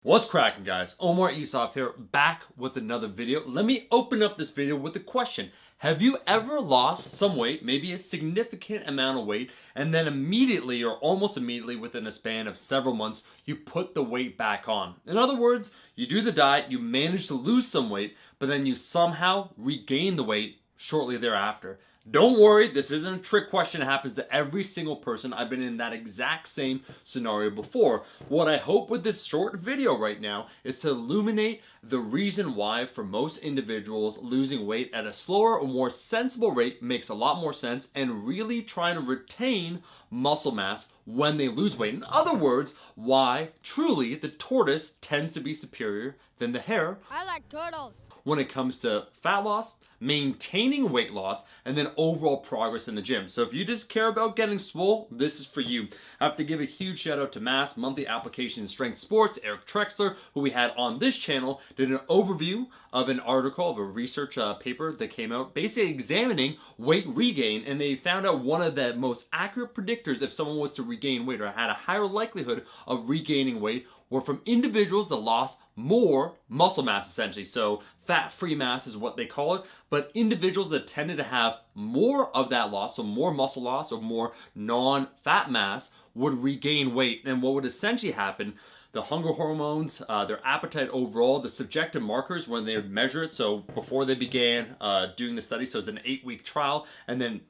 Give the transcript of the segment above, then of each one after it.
What's cracking, guys? Omar Isuf here, back with another video. Let me open up this video with a question. Have you ever lost some weight, maybe a significant amount of weight, and then immediately or almost immediately within a span of several months, you put the weight back on? In other words, you do the diet, you manage to lose some weight, but then you somehow regain the weight shortly thereafter. Don't worry, this isn't a trick question. It happens to every single person. I've been in that exact same scenario before. What I hope with this short video right now is to illuminate the reason why for most individuals losing weight at a slower or more sensible rate makes a lot more sense, and really trying to retain muscle mass when they lose weight. In other words, why truly the tortoise tends to be superior than the hare. I like turtles. When it comes to fat loss, maintaining weight loss, and then overall progress in the gym. So if you just care about getting swole, this is for you. I have to give a huge shout out to Mass Monthly Application in Strength Sports, Eric Trexler, who we had on this channel, did an overview of an article, of a research paper that came out basically examining weight regain, and they found out one of the most accurate predictors if someone was to regain weight or had a higher likelihood of regaining weight were from individuals that lost more muscle mass, essentially. So fat-free mass is what they call it, but individuals that tended to have more of that loss, so more muscle loss or more non-fat mass, would regain weight. And what would essentially happen, the hunger hormones, their appetite overall, the subjective markers when they would measure it, so before they began doing the study, so it's an 8-week trial, and then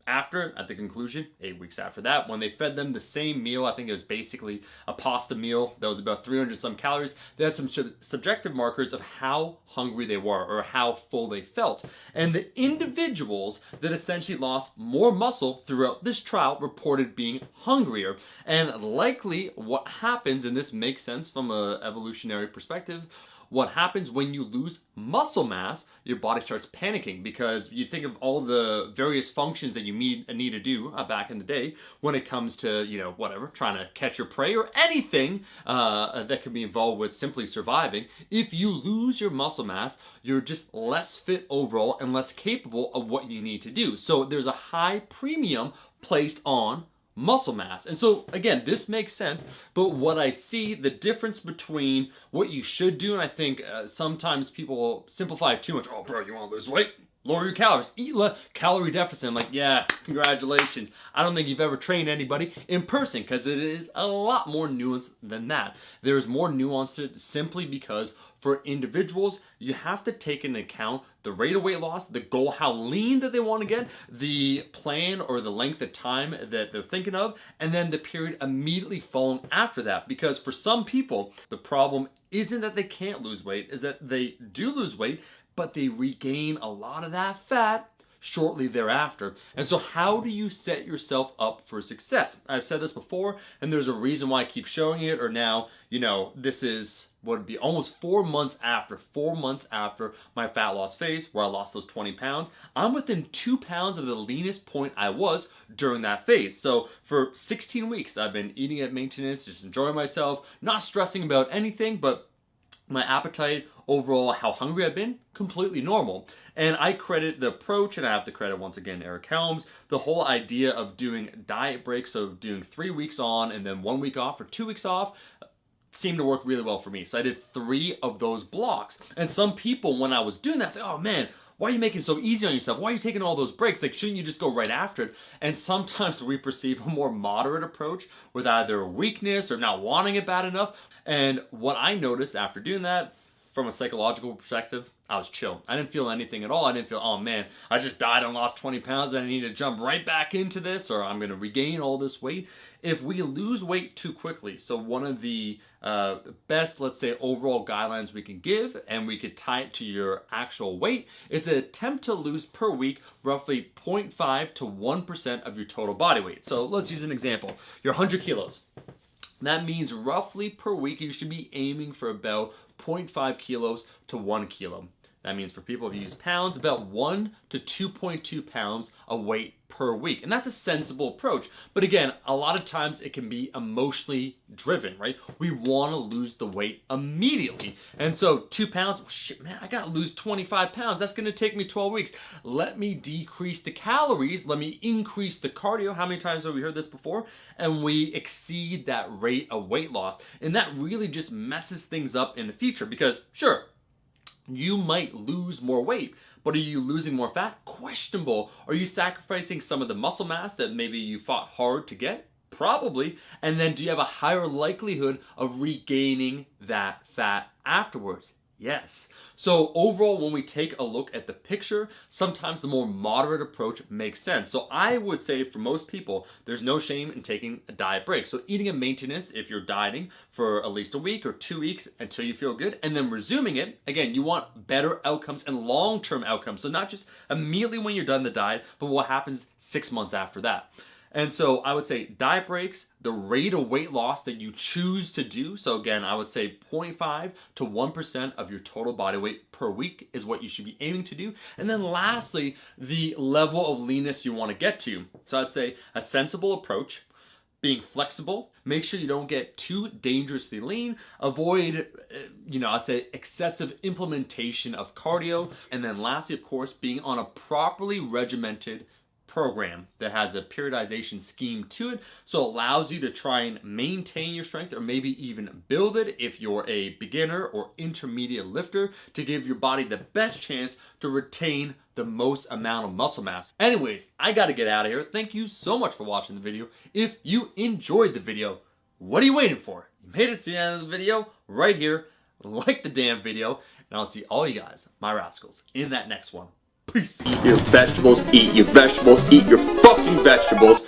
after, at the conclusion, 8 weeks after that, when they fed them the same meal, I think it was basically a pasta meal that was about 300 some calories, they had some subjective markers of how hungry they were or how full they felt. And the individuals that essentially lost more muscle throughout this trial reported being hungrier. And likely what happens, and this makes sense from an evolutionary perspective, what happens when you lose muscle mass, your body starts panicking, because you think of all the various functions that you need to do back in the day when it comes to, whatever, trying to catch your prey or anything that could be involved with simply surviving. If you lose your muscle mass, you're just less fit overall and less capable of what you need to do. So there's a high premium placed on muscle mass. And so again, this makes sense, but what I see, the difference between what you should do, and I think sometimes people simplify it too much. Oh bro, you want to lose weight? Lower your calories, eat calorie deficit. I'm like, yeah, congratulations. I don't think you've ever trained anybody in person, because it is a lot more nuanced than that. There's more nuance to it simply because for individuals, you have to take into account the rate of weight loss, the goal, how lean that they want to get, the plan or the length of time that they're thinking of, and then the period immediately following after that. Because for some people, the problem isn't that they can't lose weight, is that they do lose weight, but they regain a lot of that fat shortly thereafter. And so how do you set yourself up for success? I've said this before, and there's a reason why I keep showing it, or now, this is what would be almost 4 months after my fat loss phase, where I lost those 20 pounds. I'm within 2 pounds of the leanest point I was during that phase. So for 16 weeks, I've been eating at maintenance, just enjoying myself, not stressing about anything, but my appetite, overall, how hungry I've been, completely normal. And I credit the approach, and I have to credit once again Eric Helms, the whole idea of doing diet breaks, so doing 3 weeks on and then 1 week off or 2 weeks off, seemed to work really well for me. So I did 3 of those blocks. And some people, when I was doing that, say, oh man, why are you making it so easy on yourself? Why are you taking all those breaks? Like, shouldn't you just go right after it? And sometimes we perceive a more moderate approach with either weakness or not wanting it bad enough. And what I noticed after doing that, from a psychological perspective, I was chill. I didn't feel anything at all. I didn't feel, oh man, I just died and lost 20 pounds and I need to jump right back into this, or I'm going to regain all this weight. If we lose weight too quickly, so one of the best, let's say, overall guidelines we can give, and we could tie it to your actual weight, is to attempt to lose per week roughly 0.5 to 1% of your total body weight. So let's use an example. You're 100 kilos. That means roughly per week you should be aiming for about 0.5 kilos to 1 kilo. That means for people who use pounds, about 1 to 2.2 pounds of weight per week. And that's a sensible approach. But again, a lot of times it can be emotionally driven, right? We want to lose the weight immediately. And so 2 pounds, well, shit, man, I got to lose 25 pounds. That's going to take me 12 weeks. Let me decrease the calories. Let me increase the cardio. How many times have we heard this before? And we exceed that rate of weight loss. And that really just messes things up in the future because, sure, you might lose more weight, but are you losing more fat? Questionable. Are you sacrificing some of the muscle mass that maybe you fought hard to get? Probably. And then do you have a higher likelihood of regaining that fat afterwards? Yes. So overall, when we take a look at the picture, sometimes the more moderate approach makes sense. So I would say for most people, there's no shame in taking a diet break. So eating a maintenance, if you're dieting for at least a week or 2 weeks until you feel good, and then resuming it, again, you want better outcomes and long-term outcomes. So not just immediately when you're done the diet, but what happens 6 months after that. And so I would say diet breaks, the rate of weight loss that you choose to do. So again, I would say 0.5 to 1% of your total body weight per week is what you should be aiming to do. And then lastly, the level of leanness you want to get to. So I'd say a sensible approach, being flexible, make sure you don't get too dangerously lean, avoid, I'd say excessive implementation of cardio. And then lastly, of course, being on a properly regimented program that has a periodization scheme to it, so it allows you to try and maintain your strength or maybe even build it if you're a beginner or intermediate lifter to give your body the best chance to retain the most amount of muscle mass. Anyways, I gotta get out of here. Thank you so much for watching the video. If you enjoyed the video, what are you waiting for? You made it to the end of the video right here. Like the damn video, and I'll see all you guys, my rascals, in that next one. Peace. Eat your vegetables, eat your vegetables, eat your fucking vegetables.